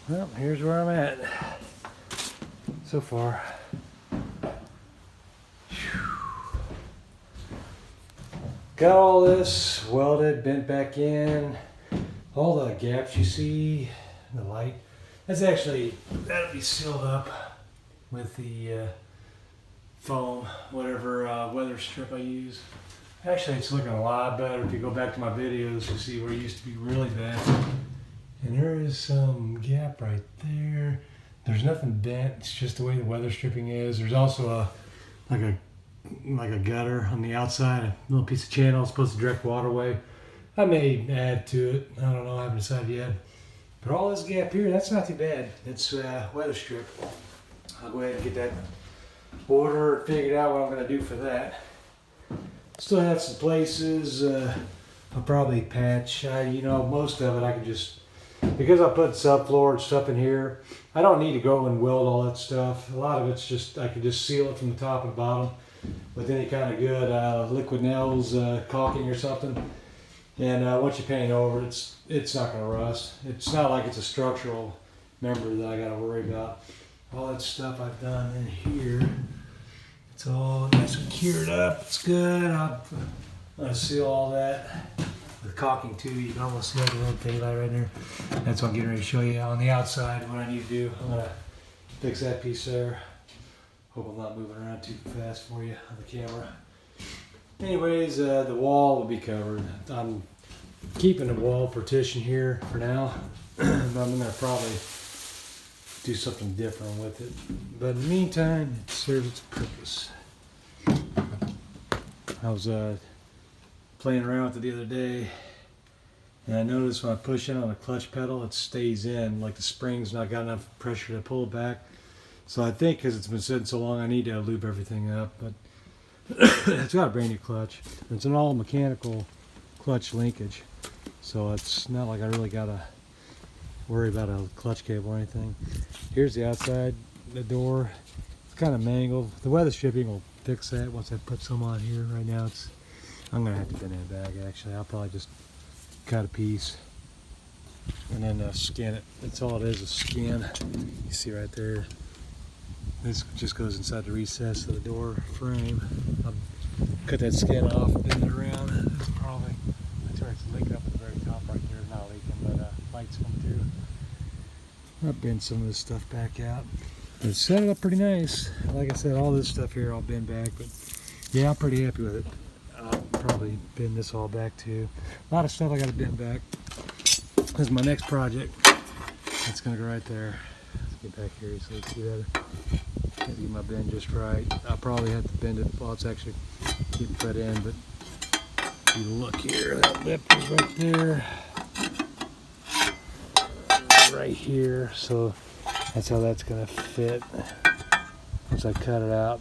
Well, here's where I'm at so far. Got all this welded, bent back in. All the gaps you see in the light, that'll be sealed up with the foam, whatever weather strip I use. Actually, it's looking a lot better. If you go back to my videos, you see where it used to be really bad. And there is some gap right there. There's nothing bent. It's just the way the weather stripping is. There's also like a gutter on the outside, a little piece of channel supposed to direct waterway. I may add to it. I don't know. I haven't decided yet. But all this gap here, that's not too bad. It's weather strip. I'll go ahead and get that order figured out what I'm going to do for that. Still have some places I'll probably patch. Most of it I can just, because I put subfloor and stuff in here, I don't need to go and weld all that stuff. A lot of it's just, I can just seal it from the top and bottom with any kind of good liquid nails, caulking or something. And once you paint over, it's not going to rust. It's not like it's a structural member that I got to worry about. All that stuff I've done in here, it's all nice and cured up. It's good. I'm going to seal all that with caulking too. You can almost see like a little daylight right there. That's what I'm getting ready to show you on the outside what I need to do. I'm going to fix that piece there. Hope I'm not moving around too fast for you on the camera. Anyways, the wall will be covered. I'm keeping the wall partition here for now, but I'm going to probably do something different with it. But in the meantime, it serves its purpose. I was playing around with it the other day, and I noticed when I push in on the clutch pedal, it stays in, like the spring's not got enough pressure to pull it back. So I think because it's been sitting so long, I need to lube everything up. But it's got a brand new clutch. It's an all mechanical clutch linkage, so it's not like I really gotta worry about a clutch cable or anything. Here's the outside, the door. It's kind of mangled. The weather stripping will fix that once I put some on here. Right now I'm gonna have to bend it back actually. I'll probably just cut a piece and then skin it. That's all it is, a skin. You see right there. This just goes inside the recess of the door frame. I'll cut that skin off, bend it around. It's probably, that's where it's leaking up at the very top right there. Not leaking, but lights come through. I'll bend some of this stuff back out. But set it up pretty nice. Like I said, all this stuff here I'll bend back, but yeah, I'm pretty happy with it. I'll probably bend this all back too. A lot of stuff I got to bend back. This is my next project. That's gonna go right there. Let's get back here so you can see better. Gotta get my bend just right. I'll probably have to bend it while it's actually getting put in, but if you look here, that lip is right there, right here, so that's how that's gonna fit once I cut it out.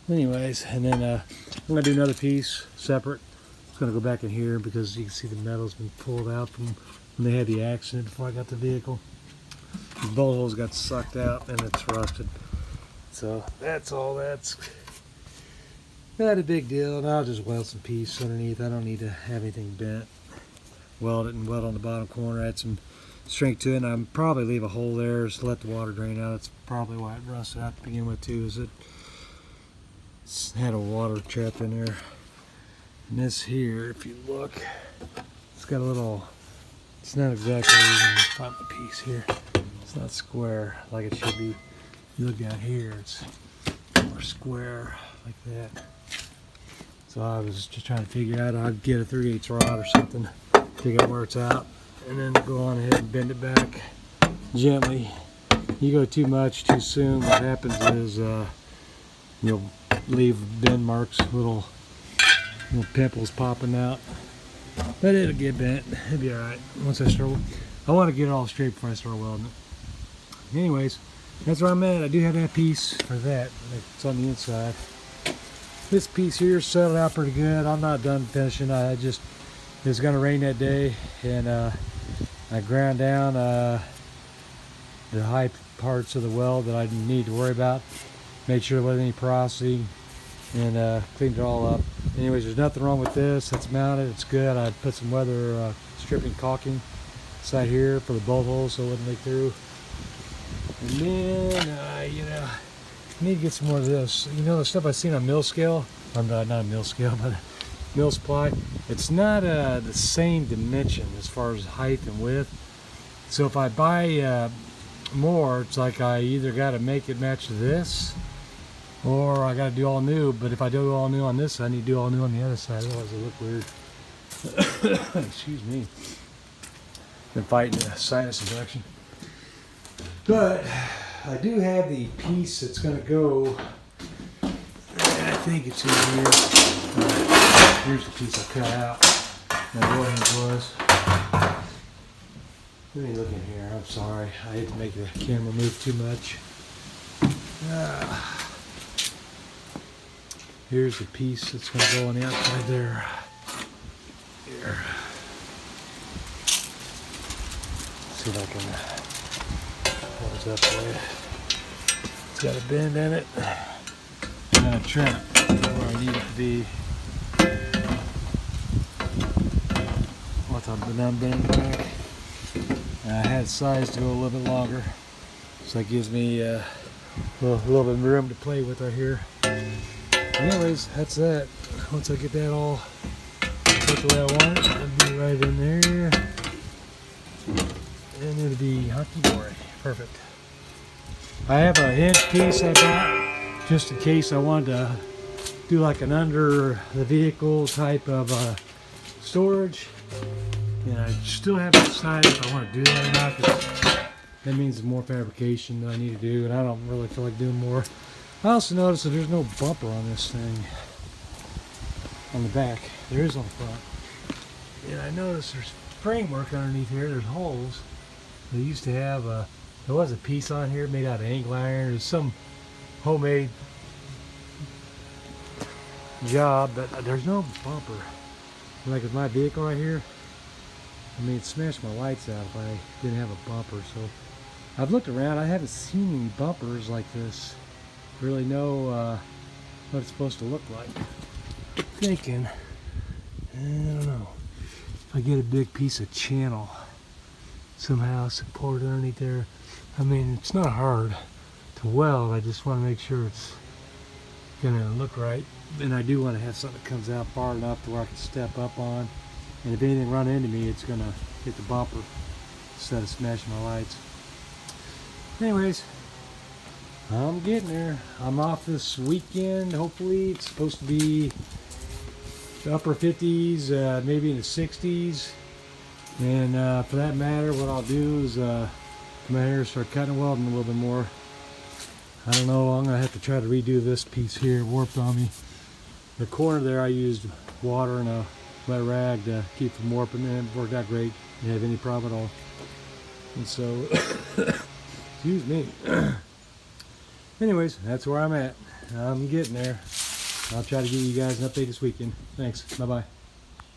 Anyways, and then I'm gonna do another piece separate. It's gonna go back in here because you can see the metal's been pulled out from when they had the accident before I got the vehicle. The bolt holes got sucked out and it's rusted. So that's all. That's not a big deal. And I'll just weld some pieces underneath. I don't need to have anything bent. Weld it and weld on the bottom corner. Add some strength to it. And I'll probably leave a hole there just to let the water drain out. That's probably why it rusted out to begin with too. Is it's had a water trap in there. And this here, if you look, it's got a little. It's not exactly even find the piece here. It's not square like it should be. You look down here, it's more square like that. So I was just trying to figure out I'd get a 3/8 rod or something, figure out where it's out, and then go on ahead and bend it back gently. You go too much too soon, what happens is you'll leave bend marks, little pimples popping out. But it'll get bent. It'll be alright. Once I start, I want to get it all straight before I start welding it. Anyways, that's where I'm at. I do have that piece for that. It's on the inside. This piece here settled out pretty good. I'm not done finishing. It was going to rain that day, and I ground down the high parts of the weld that I didn't need to worry about. Made sure there wasn't any porosity, and cleaned it all up. Anyways, there's nothing wrong with this. It's mounted. It's good. I put some weather stripping caulking side here for the bolt holes so it wouldn't leak through. And then, you know, I need to get some more of this. You know, the stuff I've seen on mill scale, or not a mill scale, but mill supply, it's not the same dimension as far as height and width. So if I buy more, it's like I either got to make it match this, or I got to do all new. But if I do all new on this side, I need to do all new on the other side, otherwise it'll look weird. Excuse me. Been fighting a sinus infection. But I do have the piece that's going to go, I think it's in here. Here's the piece I cut out. That was. Let me look in here. I'm sorry. I hate to make the camera move too much. Here's the piece that's going to go on the outside there. Here. See if I can hold it up there. It's got a bend in it. I'm going to trim it where I need it to be. What's up the numb bend back? I had size to go a little bit longer, so that gives me a little bit of room to play with right here. Anyways, that's that. Once I get that all put the way I want it, it'll be right in there, and it'll be hunky-dory. Perfect. I have a hinge piece I bought just in case I wanted to do like an under the vehicle type of storage. And I still haven't decided if I want to do that or not, because that means more fabrication that I need to do, and I don't really feel like doing more. I also noticed that there's no bumper on this thing on the back. There is on the front. And I noticed there's framework underneath here. There's holes. They used to have there was a piece on here made out of angle iron. There's some homemade job, but there's no bumper. Like with my vehicle right here, I mean, it smashed my lights out if I didn't have a bumper. So I've looked around. I haven't seen any bumpers like this. Really know what it's supposed to look like. Thinking, I don't know, if I get a big piece of channel somehow supported underneath there. I mean, it's not hard to weld. I just want to make sure it's gonna look right. And I do want to have something that comes out far enough to where I can step up on. And if anything run into me, it's gonna hit the bumper instead of smashing my lights. Anyways, I'm getting there. I'm off this weekend. Hopefully, it's supposed to be the upper 50s, maybe in the 60s. And for that matter, what I'll do is come out here and start cutting and welding a little bit more. I don't know. I'm gonna have to try to redo this piece here. It warped on me. The corner there, I used water and a wet rag to keep from warping, and it worked out great. Didn't have any problem at all. And so, excuse me. Anyways, that's where I'm at. I'm getting there. I'll try to give you guys an update this weekend. Thanks. Bye-bye.